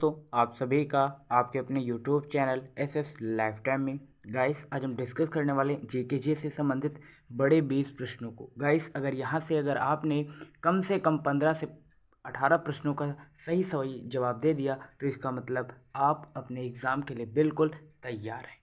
तो आप सभी का आपके अपने YouTube channel S life time में गाइस आज हम डिस्कस करने वाले जीके से संबंधित बड़े 20 प्रश्नों को। गाइस अगर आपने कम से कम 15 से 18 प्रश्नों का सही जवाब दे दिया तो इसका मतलब आप अपने एग्ज़ाम के लिए बिल्कुल तैयार हैं।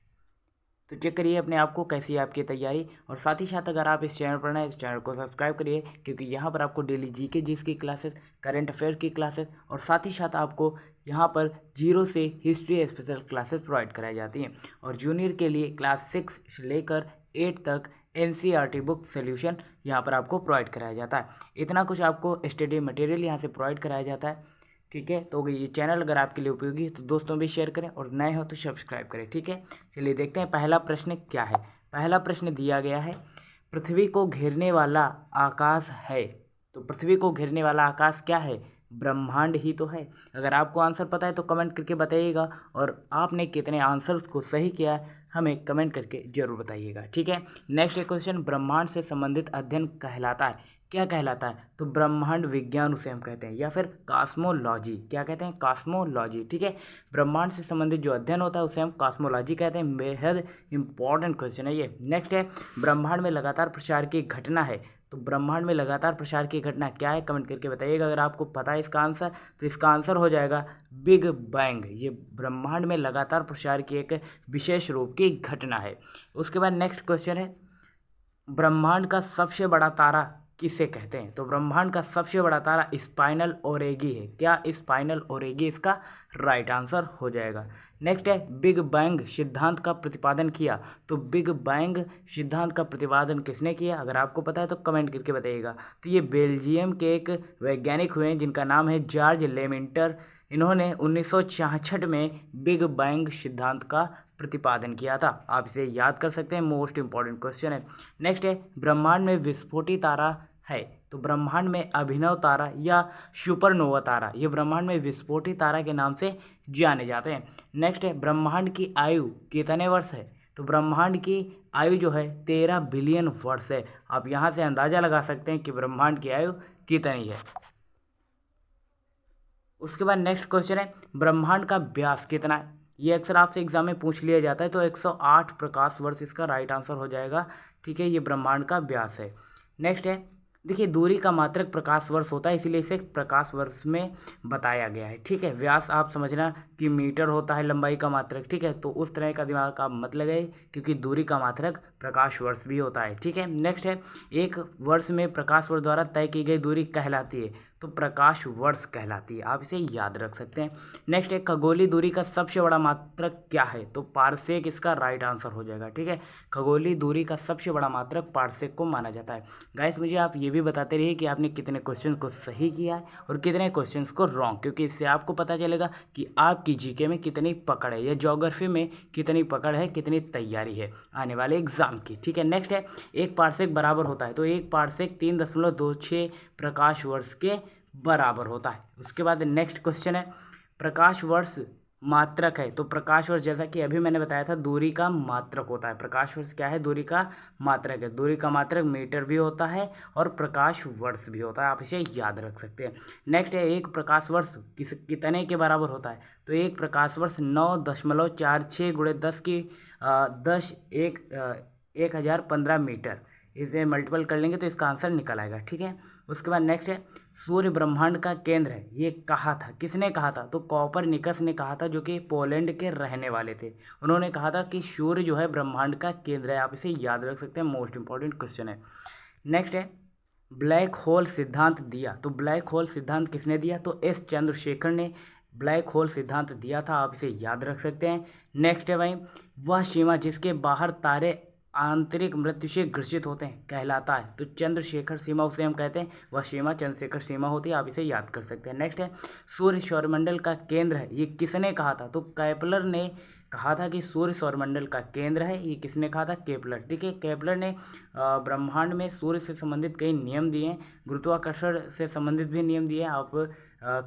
तो चेक करिए अपने आप को कैसी है आपकी तैयारी, और साथ ही साथ अगर आप इस चैनल पर नए इस चैनल को सब्सक्राइब करिए, क्योंकि यहाँ पर आपको डेली जीके की क्लासेस, करंट अफेयर की क्लासेस और साथ ही साथ आपको यहाँ पर 0 से हिस्ट्री स्पेशल क्लासेस प्रोवाइड कराई जाती हैं। और जूनियर के लिए क्लास 6 से लेकर 8 तक NCERT बुक सोल्यूशन यहाँ पर आपको प्रोवाइड कराया जाता है। इतना कुछ आपको स्टडी मटेरियल यहाँ से प्रोवाइड कराया जाता है। ठीक है, तो ये चैनल अगर आपके लिए उपयोगी है तो दोस्तों भी शेयर करें और नए हो तो सब्सक्राइब करें। ठीक है, चलिए देखते हैं पहला प्रश्न क्या है। पहला प्रश्न दिया गया है, पृथ्वी को घेरने वाला आकाश है। तो पृथ्वी को घेरने वाला आकाश क्या है? ब्रह्मांड ही तो है। अगर आपको आंसर पता है तो कमेंट करके बताइएगा, और आपने कितने आंसर्स को सही किया है हमें कमेंट करके जरूर बताइएगा। ठीक है, नेक्स्ट क्वेश्चन, ब्रह्मांड से संबंधित अध्ययन कहलाता है, क्या कहलाता है? तो ब्रह्मांड विज्ञान उसे हम कहते हैं, या फिर कॉस्मोलॉजी। क्या कहते हैं? कॉस्मोलॉजी। ठीक है, ब्रह्मांड से संबंधित जो अध्ययन होता है उसे हम कॉस्मोलॉजी कहते हैं। बेहद इंपॉर्टेंट क्वेश्चन है ये। नेक्स्ट है, ब्रह्मांड में लगातार प्रसार की घटना है। तो ब्रह्मांड में लगातार प्रसार की घटना क्या है? कमेंट करके बताइएगा। अगर आपको पता है इसका आंसर तो इसका आंसर हो जाएगा बिग बैंग। ये ब्रह्मांड में लगातार प्रसार की एक विशेष रूप की घटना है। उसके बाद नेक्स्ट क्वेश्चन है, ब्रह्मांड का सबसे बड़ा तारा किसे कहते हैं? तो ब्रह्मांड का सबसे बड़ा तारा स्पाइनल ओरेगी है। क्या? स्पाइनल ओरेगी इसका राइट आंसर हो जाएगा। नेक्स्ट है, बिग बैंग सिद्धांत का प्रतिपादन किया। तो बिग बैंग सिद्धांत का प्रतिपादन किसने किया? अगर आपको पता है तो कमेंट करके बताइएगा। तो ये बेल्जियम के एक वैज्ञानिक हुए हैं जिनका नाम है जॉर्ज लेमेंटर। इन्होंने 1966 में बिग बैंग सिद्धांत का प्रतिपादन किया था। आप इसे याद कर सकते हैं, मोस्ट इंपॉर्टेंट क्वेश्चन है। नेक्स्ट है, ब्रह्मांड में विस्फोटी तारा है। तो ब्रह्मांड में अभिनव तारा या सुपरनोवा तारा, ये ब्रह्मांड में विस्फोटी तारा के नाम से जाने जाते हैं। नेक्स्ट है, ब्रह्मांड की आयु कितने वर्ष है? तो ब्रह्मांड की आयु जो है 13 बिलियन वर्ष है। आप यहाँ से अंदाजा लगा सकते हैं कि ब्रह्मांड की आयु कितनी है। उसके बाद नेक्स्ट क्वेश्चन है, ब्रह्मांड का व्यास कितना है? ये अक्सर आपसे एग्जाम में पूछ लिया जाता है। तो 108 प्रकाश वर्ष इसका राइट आंसर हो जाएगा। ठीक है, ये ब्रह्मांड का व्यास है। नेक्स्ट है, देखिए दूरी का मात्रक प्रकाश वर्ष होता है, इसीलिए इसे प्रकाश वर्ष में बताया गया है। ठीक है, व्यास आप समझना कि मीटर होता है लंबाई का मात्रक। ठीक है, तो उस तरह का दिमाग का मत लगाइए, क्योंकि दूरी का मात्रक प्रकाश वर्ष भी होता है। ठीक है, नेक्स्ट है, एक वर्ष में प्रकाश वर्ष द्वारा तय की गई दूरी कहलाती है। तो प्रकाश वर्ष कहलाती है, आप इसे याद रख सकते हैं। नेक्स्ट है, खगोलीय दूरी का सबसे बड़ा मात्रक क्या है? तो पारसेक इसका राइट आंसर हो जाएगा। ठीक है, खगोलीय दूरी का सबसे बड़ा मात्रक पारसेक को माना जाता है। गाइस मुझे आप ये भी बताते रहिए कि आपने कितने क्वेश्चन को सही किया है और कितने क्वेश्चन को रॉन्ग, क्योंकि इससे आपको पता चलेगा कि आपकी जीके में कितनी पकड़ है या ज्योग्राफी में कितनी पकड़ है, कितनी तैयारी है आने वाले एग्जाम की। ठीक है, नेक्स्ट है, एक पारसेक बराबर होता है। तो एक पारसेक 3.26 प्रकाश वर्ष के बराबर होता है। उसके बाद नेक्स्ट क्वेश्चन है, प्रकाश वर्ष मात्रक है। तो प्रकाश वर्ष जैसा कि अभी मैंने बताया था दूरी का मात्रक होता है। प्रकाश वर्ष क्या है? दूरी का मात्रक है। दूरी का मात्रक मीटर भी होता है और प्रकाश वर्ष भी होता है, आप इसे याद रख सकते हैं। नेक्स्ट है, एक प्रकाश वर्ष कितने के बराबर होता है? तो एक प्रकाश वर्ष 9.46 गुणे 10 की 1015 मीटर, इसे मल्टीपल कर लेंगे तो इसका आंसर निकल आएगा। ठीक है, उसके बाद नेक्स्ट है, सूर्य ब्रह्मांड का केंद्र है, ये कहा था, किसने कहा था? तो कॉपरनिकस ने कहा था, जो कि पोलैंड के रहने वाले थे। उन्होंने कहा था कि सूर्य जो है ब्रह्मांड का केंद्र है, आप इसे याद रख सकते हैं, मोस्ट इंपॉर्टेंट क्वेश्चन है। नेक्स्ट है, ब्लैक होल सिद्धांत दिया। तो ब्लैक होल सिद्धांत किसने दिया? तो एस चंद्रशेखर ने ब्लैक होल सिद्धांत दिया था, आप इसे याद रख सकते हैं। नेक्स्ट है भाई, वह सीमा जिसके बाहर तारे आंतरिक मृत्यु से ग्रसित होते हैं कहलाता है। तो चंद्रशेखर सीमा उसे हम कहते हैं, वह सीमा चंद्रशेखर सीमा होती है, आप इसे याद कर सकते हैं। नेक्स्ट है, सूर्य सौरमंडल का केंद्र है, ये किसने कहा था? तो केपलर ने कहा था कि सूर्य सौरमंडल का केंद्र है, ये किसने कहा था? केपलर। ठीक है, केपलर ने ब्रह्मांड में सूर्य से संबंधित कई नियम दिए हैं, गुरुत्वाकर्षण से संबंधित भी नियम दिए हैं। आप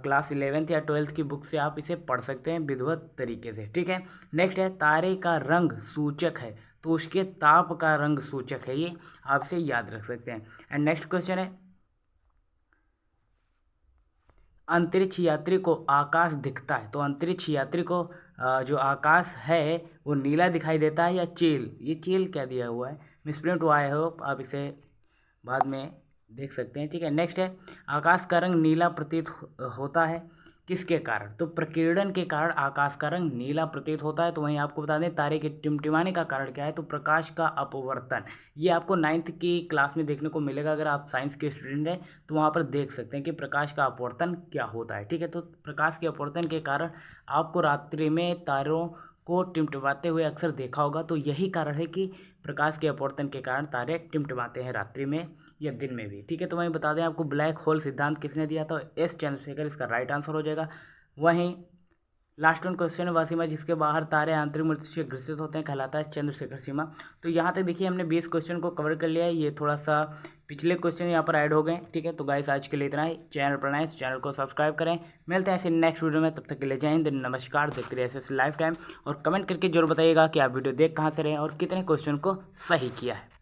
क्लास 11th या 12th की बुक से आप इसे पढ़ सकते हैं विधिवत तरीके से। ठीक है, नेक्स्ट है, तारे का रंग सूचक है। तो उसके ताप का रंग सूचक है, ये आप इसे याद रख सकते हैं। एंड नेक्स्ट क्वेश्चन है, अंतरिक्ष यात्री को आकाश दिखता है, तो अंतरिक्ष यात्री को जो आकाश है वो नीला दिखाई देता है या चील, ये चील क्या दिया हुआ है, मिसप्रिंट हुआ है, होप आप इसे बाद में देख सकते हैं। ठीक है, नेक्स्ट है आकाश का रंग नीला प्रतीत होता है किसके कारण, तो प्रकीर्णन के कारण आकाश का रंग नीला प्रतीत होता है। तो वहीं आपको बता दें तारे के टिमटिमाने का कारण क्या है, तो प्रकाश का अपवर्तन। ये आपको 9th की क्लास में देखने को मिलेगा, अगर आप साइंस के स्टूडेंट हैं तो वहाँ पर देख सकते हैं कि प्रकाश का अपवर्तन क्या होता है। ठीक है, तो प्रकाश के अपवर्तन के कारण आपको रात्रि में तारों को टिमटिमाते हुए अक्सर देखा होगा। तो यही कारण है कि प्रकाश के अपवर्तन के कारण तारे टिमटिमाते हैं रात्रि में या दिन में भी। ठीक है, तो वहीं बता दें आपको ब्लैक होल सिद्धांत किसने दिया था, एस चंद्रशेखर इसका राइट आंसर हो जाएगा। वहीं लास्ट वन क्वेश्चन है, वह सीमा जिसके बाहर तारे आंतरिक मृत्यु से ग्रसित होते हैं कहलाता है चंद्रशेखर सीमा। तो यहाँ तक देखिए हमने 20 क्वेश्चन को कवर कर लिया है, ये थोड़ा सा पिछले क्वेश्चन यहाँ पर ऐड हो गए। ठीक है, तो गाइस आज के लिए इतना ही, चैनल पर नए चैनल को सब्सक्राइब करें। मिलते हैं ऐसे नेक्स्ट वीडियो में, तब तक के लिए जय हिंद, नमस्कार। देखते रहिए एसएस लाइफ टाइम और कमेंट करके जरूर बताइएगा कि आप वीडियो देख कहाँ से रहे और कितने क्वेश्चन को सही किया है।